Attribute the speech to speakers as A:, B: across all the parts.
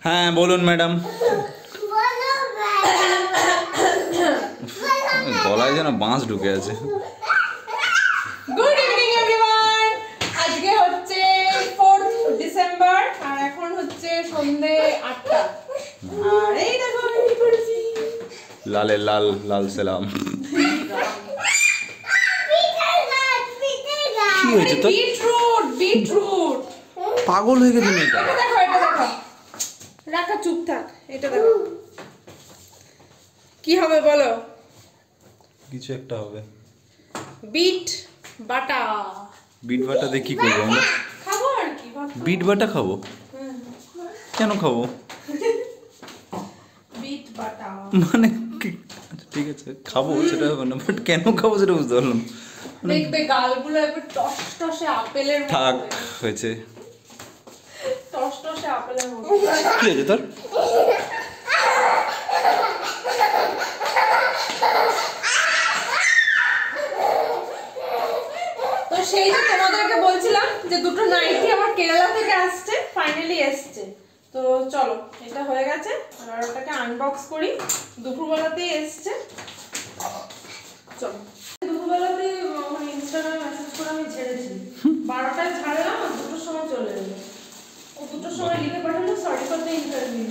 A: হ্যাঁ বলুন ম্যাডাম। গলায় যেন বাঁশ ঢুকে আছে।
B: Good evening everyone. আজকে হচ্ছে 4th ডিসেম্বর আর এখন হচ্ছে সন্ধ্যে 8টা। আর এই দেখো আমি কি করেছি।
A: লালে লাল লাল সালাম। কি হয়েছে তো?
B: বিটরুট
A: পাগল হয়ে গেছে মেয়েটা।
B: এটা দেখো রাখা, চুপ থাক। এটা দেখো কি হবে বলো।
A: কিছু একটা হবে।
B: বিট বাটা।
A: বিট বাটা দিয়ে কি করবো আমরা?
B: খাবো আর কি।
A: বিট বাটা খাবো? কেন খাবো?
B: বিট বাটা
A: মানে ঠিক আছে খাবো, সেটা হবে না, বাট কেন খাবো সেটা বুঝতে পারলাম।
B: দেখবে গালগুলো একটু টসটসে আপেলের মতো।
A: থাক হয়েছে।
B: টসটসে আপেলের মতো।
A: কি হয়েছে তোর?
B: তো সেই যে তোমাদেরকে বলছিলাম যে দুটো নাইটি আমার কেরালা থেকে আসছে, ফাইনালি এসছে। তো চলো এটা হয়ে গেছে আর ওটাকে আনবক্স করি। দুপুরবেলাতেই এসছে। চলো দুপুরবেলাতে মানে ইনস্টাগ্রামে মেসেজ করে আমি ছেড়েছি। 12টায় ছাড়লাম আর 2টোর সময় চলে এলো। ও 2টোর সময় লিখে পাঠালো সরি ফর দ্য ইন্টারভিউ।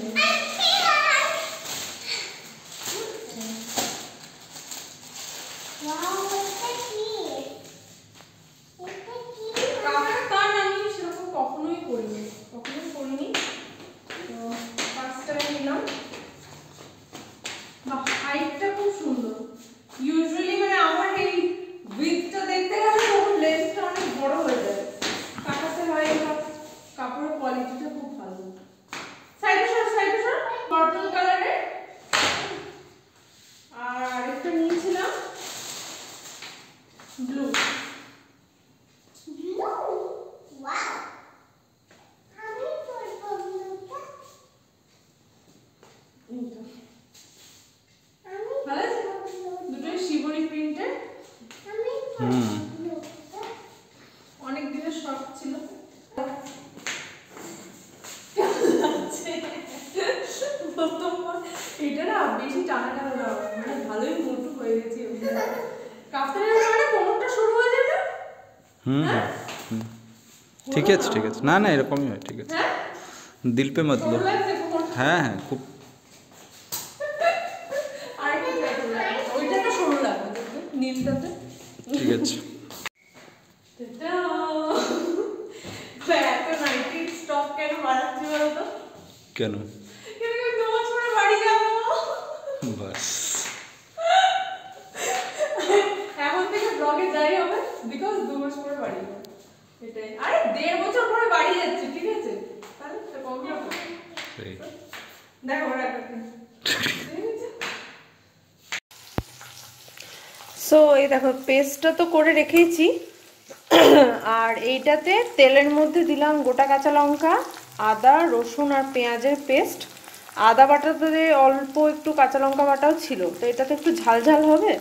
B: কাফতান আমি সেরকম কখনোই করিনি। তো ফার্স্ট টাইম নিলাম। বাহ, হাইটটা খুব সুন্দর। ইউজুয়ালি মানে আমার এই উইথটা দেখতে গেলে তখন লেন্থটা অনেক বড় হয়ে যায়। কাটাতে হয় এবার। কাপড়ের কোয়ালিটিটা খুব ভালো। সাইডে সর পার্পল কালারের। আর আরেকটা নিয়েছিলাম ব্লু। ভালো আছে? দুটোই শিবরি প্রিন্টের। অনেক দিনের শখ ছিল। এটা না বেশি টানা না, মানে ভালোই মোটু হয়ে গেছে। কাফতানের মানে কোমরটা সরু হয়ে যাবে।
A: ঠিক আছে না না এরকমই হয়, ঠিক আছে। দিল পে মত লো। হ্যাঁ খুব।
B: ওইটাটা সরু লাগবে নীলটাতে।
A: ঠিক আছে।
B: এত নাইটি স্টক কেন বাড়াচ্ছি বলো তো?
A: কেন?
B: তোমার পরে বাড়ি যাবো
A: বাস
B: এখন থেকে ব্লগে যাই হবে বিকজ 2 মাস পরে বাড়ি যাবো। এটাই। আরে 1.5 বছর পরে বাড়ি যাচ্ছি, ঠিক আছে? তাহলে তো কম হবে। দেখো সো এই দেখো পেস্টটা তো করে রেখেছি। আর এইটাতে তেলের মধ্যে দিলাম গোটা কাঁচা লঙ্কা, আদা, রসুন আর পেঁয়াজের পেস্ট। আদা বাটাতে অল্প একটু কাঁচা লঙ্কা বাটাও ছিল, তো এটাতে একটু ঝাল ঝাল হবে,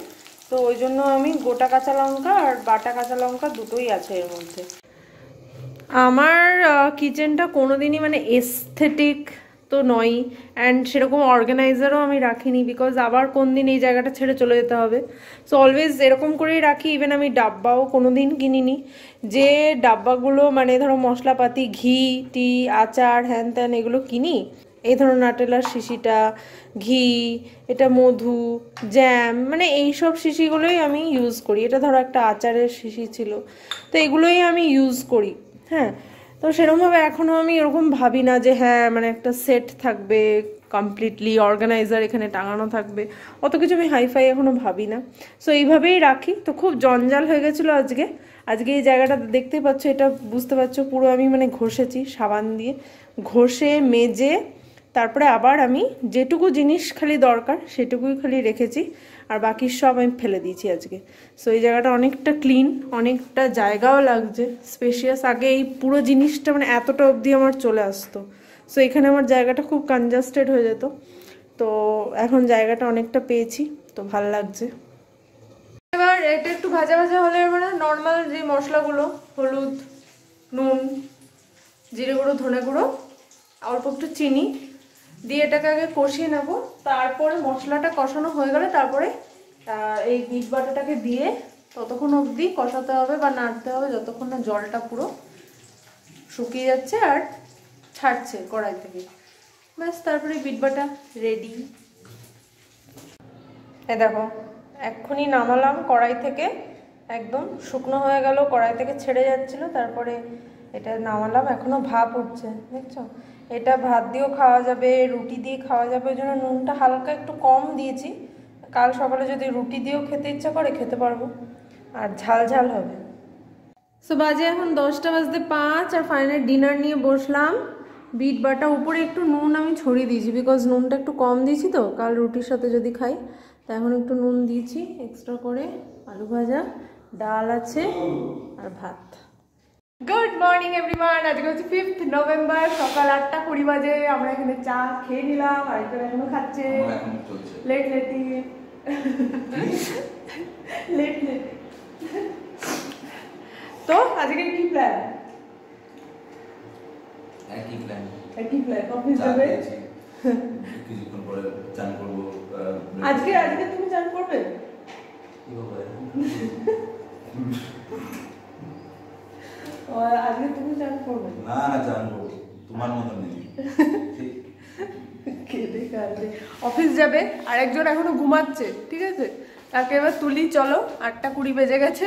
B: তো ওই জন্য আমি গোটা কাঁচা লঙ্কা আর বাটা কাঁচা লঙ্কা দুটোই আছে এর মধ্যে। আমার কিচেনটা কোনোদিনই মানে এস্থেটিক তো নয়, অ্যান্ড সেরকম অর্গানাইজারও আমি রাখিনি, বিকজ আবার কোন দিন এই জায়গাটা ছেড়ে চলে যেতে হবে। সো অলওয়েজ এরকম করেই রাখি। ইভেন আমি ডাব্বাও কোনো দিন কিনিনি, যে ডাব্বাগুলো মানে ধরো মশলাপাতি, ঘি টি আচার হ্যান ত্যান এগুলো কিনি, এই ধরো নাটেলার শিশিটা, ঘি, এটা মধু, জ্যাম, মানে এইসব শিশিগুলোই আমি ইউজ করি। এটা ধরো একটা আচারের শিশি ছিল, তো এগুলোই আমি ইউজ করি। হ্যাঁ, তো সেরকমভাবে এখনও আমি এরকম ভাবি না যে হ্যাঁ মানে একটা সেট থাকবে, কমপ্লিটলি অর্গানাইজার এখানে টাঙানো থাকবে, অত কিছু আমি হাইফাই এখনও ভাবি না। সো এইভাবেই রাখি। তো খুব জঞ্জাল হয়ে গেছিলো আজকে এই জায়গাটা দেখতে পাচ্ছ, এটা বুঝতে পারছো পুরো আমি মানে ঘষেছি সাবান দিয়ে, ঘষে মেজে তারপরে আবার আমি যেটুকু জিনিস খালি দরকার সেটুকুই খালি রেখেছি, আর বাকি সব আমি ফেলে দিয়েছি আজকে। সো এই জায়গাটা অনেকটা ক্লিন, অনেকটা জায়গাও লাগছে, স্পেশিয়াস। আগে এই পুরো জিনিসটা মানে এতটা অবধি আমার চলে আসতো, সো এখানে আমার জায়গাটা খুব কনজাস্টেড হয়ে যেত। তো এখন জায়গাটা অনেকটা পেয়েছি, তো ভাল লাগছে। এবার এটা একটু ভাজা ভাজা হলে মানে নর্মাল যে মশলাগুলো, হলুদ, নুন, জিরে গুঁড়ো, ধনে গুঁড়ো, অল্প একটু চিনি, দিয়ে এটাকে আগে কষিয়ে নেব, তারপরে মশলাটা কষানো হয়ে গেলে তারপরে এই বিট বাটাটাকে দিয়ে ততক্ষণ অবধি কষাতে হবে বা নাড়তে হবে যতক্ষণ না জলটা পুরো শুকিয়ে যাচ্ছে আর ছাড়ছে কড়াই থেকে। ব্যাস, তারপরে বিট বাটা রেডি। এই দেখো এক্ষুনি নামালাম কড়াই থেকে, একদম শুকনো হয়ে গেল, কড়াই থেকে ছেড়ে যাচ্ছিল, তারপরে এটা নামালাম। এখনো ভাপ উঠছে, দেখছো? এটা ভাত দিয়েও খাওয়া যাবে, রুটি দিয়ে খাওয়া যাবে, ওই জন্য নুনটা হালকা একটু কম দিয়েছি। কাল সকালে যদি রুটি দিয়েও খেতে ইচ্ছা করে খেতে পারবো, আর ঝাল ঝাল হবে। সো বাজে এখন 10:05 আর ফাইনাল ডিনার নিয়ে বসলাম। বিট বাটা উপরে একটু নুন আমি ছড়িয়ে দিয়েছি, বিকজ নুনটা একটু কম দিয়েছি তো কাল রুটির সাথে যদি খাই, তো এখন একটু নুন দিয়েছি এক্সট্রা করে। আলু ভাজা, ডাল আছে আর ভাত। গুড মর্নিং এভরিওয়ান, আজকে হচ্ছে 5th নভেম্বর, সকাল 8:20 বাজে। আমরা এখানে চা খেয়ে নিলাম, আরেকজন এখনো খাচ্ছে। লেট লেটি লেট লেটি। তো আজকে কি প্ল্যান? একই প্ল্যান অফিস যাবে, কিছুক্ষণ পরে চান করব। আজকে তুমি চান করবে? আজকে তুমি চান করবে? না চান করব, তোমার মত নেই। অফিস যাবে, আর একজন এখনো ঘুমাচ্ছে, ঠিক আছে? তাকে এবার তুলি, চলো। 8:20 বেজে গেছে,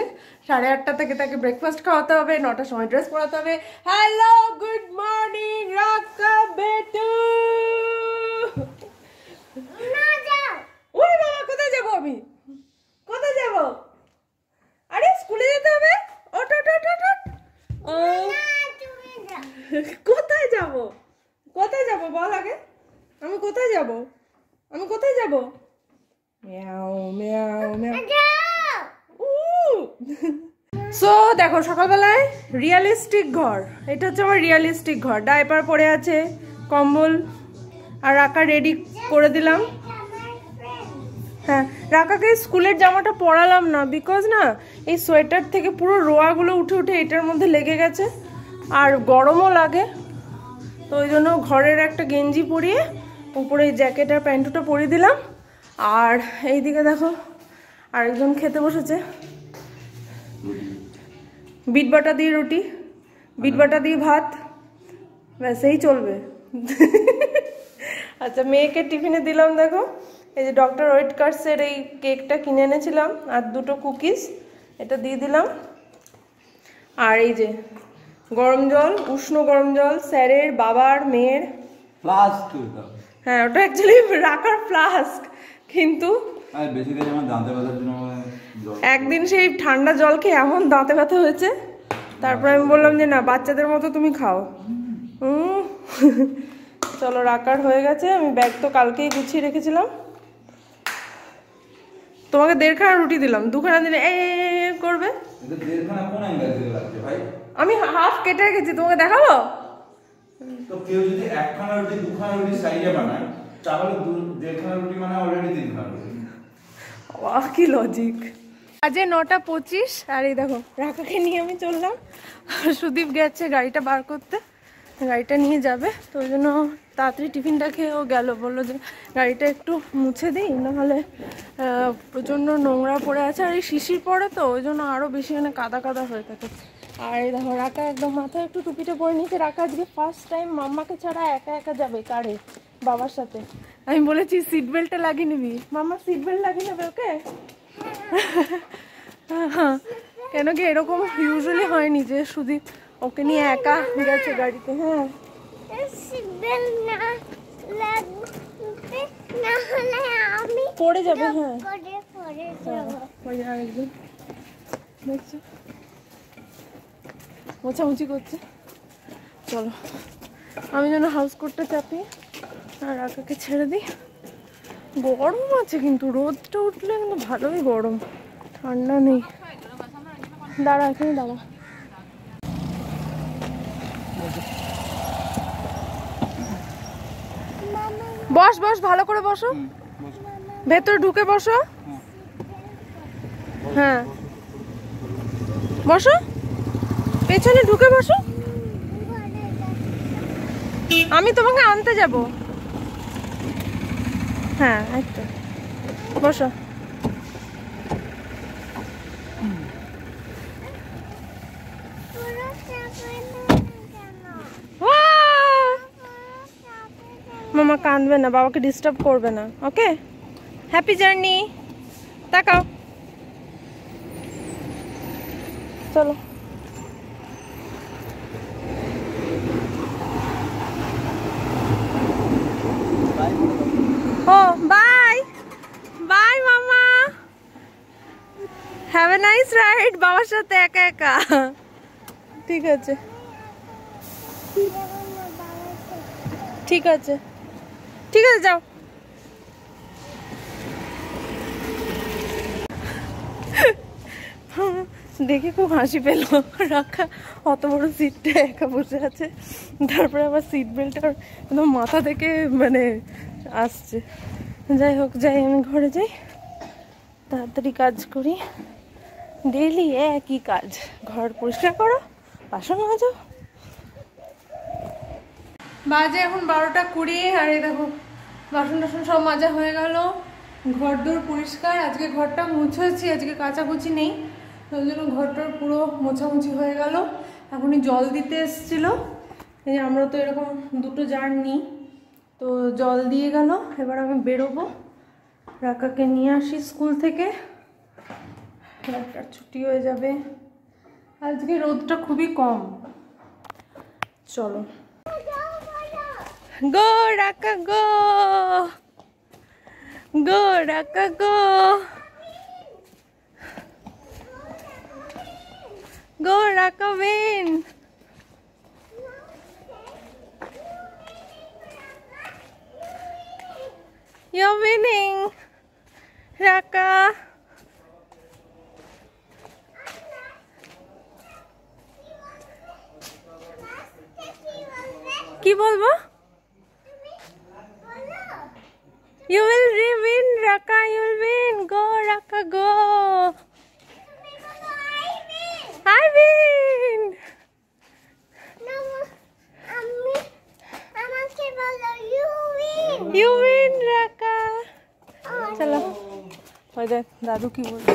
B: 8:30 থেকে তাকে ব্রেকফাস্ট খাওয়াতে হবে, 9টার সময় ড্রেস পরাতে হবে। হ্যালো, গুড মর্নিং রাকা বেটু। ওরে বাবা, কোথায় যাবো আমি? কোথায় যাব? আরে স্কুলে যেতে হবে। ওঠ ওঠ ওঠ ওঠ। কোথায় যাব? কোথায় যাব বল আগে। আমি কোথায় যাব? আমি কোথায় যাব? Miao Miao Miao. সো দেখো, সকালবেলায় রিয়েলিস্টিক ঘর, এটা হচ্ছে আমার রিয়েলিস্টিক ঘর। ডাইপার পরে আছে, কম্বল, আর রাকা রেডি করে দিলাম। হ্যাঁ, রাকাকে স্কুলের জামাটা পরালাম না, বিকজ না এই সোয়েটার থেকে পুরো রোয়াগুলো উঠে উঠে এটার মধ্যে লেগে গেছে, আর গরমও লাগে, তো ওই জন্য ঘরের একটা গেঞ্জি পরিয়ে উপরে জ্যাকেট আর প্যান্টুটা পরিয়ে দিলাম। আর এইদিকে দেখো আরেকজন খেতে বসেছে, বিট বাটা দিয়ে রুটি, বিট বাটা দিয়ে ভাত, ব্যাস এই চলবে। আচ্ছা, মেয়েকে টিফিনে দিলাম, দেখো এই যে ডক্টর ওয়েটকার্সের এই কেকটা কিনে এনেছিলাম, আর 2টো কুকিজ, এটা দিয়ে দিলাম। আর এই যে গরম জল, উষ্ণ গরম জল, স্যারের, বাবার, মেয়ের ফ্লাস্ক। হ্যাঁ, ওটা অ্যাকচুয়ালি রাখার ফ্লাস্ক, কিন্তু একদিন সেই ঠান্ডা জল খেয়ে এমন দাঁতে ব্যথা হয়েছে, তারপরে আমি বললাম যে না, বাচ্চাদের মতো তুমি খাও। চলো, রাখার হয়ে গেছে। আমি ব্যাগ তো কালকেই গুছিয়ে রেখেছিলাম। তোমাকে 1.5খানা রুটি দিলাম, 2খানা দিলে করবে। আমি হাফ কেটে রেখেছি, তোমাকে দেখাবো। তো কেউ যদি 1খানা রুটি 2খানা রুটি সাইজে বানায়, তাহলে 1.5খানা রুটি মানে অলরেডি 3খানা রুটি। বাহ, কি লজিক। আজকে 9:25, আর এই দেখো রাকাকে নিয়ে আমি চললাম। সুদীপ গেছে গাড়িটা বার করতে, গাড়িটা নিয়ে যাবে, তো ওই জন্য তাড়াতাড়ি টিফিনটা খেয়েও গেল। বললো যে গাড়িটা একটু মুছে দিই, নাহলে প্রচণ্ড নোংরা পড়ে আছে, আর এই শিশির পড়ে তো ওই জন্য আরও বেশি মানে কাদা কাদা হয়ে থাকে। আর এই দেখো রাকা একদম মাথায় একটু টুপিটা পরে নিয়েছে। রাকা আজকে ফার্স্ট টাইম মাম্মাকে ছাড়া একা একা যাবে কারে, বাবার সাথে। আমি বলেছি সিট বেল্টটা লাগিয়ে নিবি, মাম্মা সিট বেল্ট লাগিয়ে নেবে ওকে। হ্যাঁ, কেন কি এরকম ইউজুয়ালি হয়নি যে সুদীপ ওকে নিয়ে একা গেছে গাড়িতে। হ্যাঁ, পড়ে যাবে। হ্যাঁ, আরেকজন দেখছো মোছামুছি করছে। চলো, আমি যেন হাউস কোটটা চাপি আর রাকাকে ছেড়ে দিই। গরম আছে কিন্তু, রোদটা উঠলে কিন্তু ভালোই গরম, ঠান্ডা নেই। দাঁড়া, এখানে দাঁড়া। বস বস, ভালো করে বসো, ভেতরে ঢুকে বসো। হ্যাঁ, বসো, পেছনে ঢুকে বসো। আমি তোমাকে আনতে যাব। হ্যাঁ একটু বসো। মামা কাঁদবে না, বাবাকে ডিস্টার্ব করবে না, ওকে? হ্যাপি জার্নি, তাকাও, চলো। ও বাই বাই মামা, হ্যাভ এ নাইস রাইড বাবার সাথে একা একা। ঠিক আছে ঠিক আছে ঠিক আছে, যাও। দেখে খুব হাসি পেল, রাখা অত বড় সিটটা একা বসে আছে, তারপরে আবার সিট বেল্টটা একদম মাথা থেকে মানে আসছে। যাই হোক, যাই আমি ঘরে যাই, তাড়াতাড়ি কাজ করি। ডেইলি একই কাজ, ঘর পরিষ্কার করো, বাসন মাজো। বাজে এখন 12টা 20, আর এই দেখো বাসন টাসন সব মাজা হয়ে গেল, ঘর দোর পরিষ্কার। আজকে ঘরটা মুছেছি, আজকে কাচাকুচি নেই, ওই জন্য ঘরটার পুরো মোছামুছি হয়ে গেল। এখনই জল দিতে এসেছিল, এই যে আমরা তো এরকম 2টো জার নিই, তো জল দিয়ে গেল। এবার আমি বেরোবো, রাকাকে নিয়ে আসি স্কুল থেকে, রাকার ছুটি হয়ে যাবে। আজকে রোদটা খুবই কম। চলো গো রাকা গো, গো রাকা গো, গো রাকা win. You're winning, রাকা। কি বলবো? You will win, Raka. You will win. Go, Raka, go. I win. You win, Raka. चलो, ওই দেখ দাদু কি বলছে।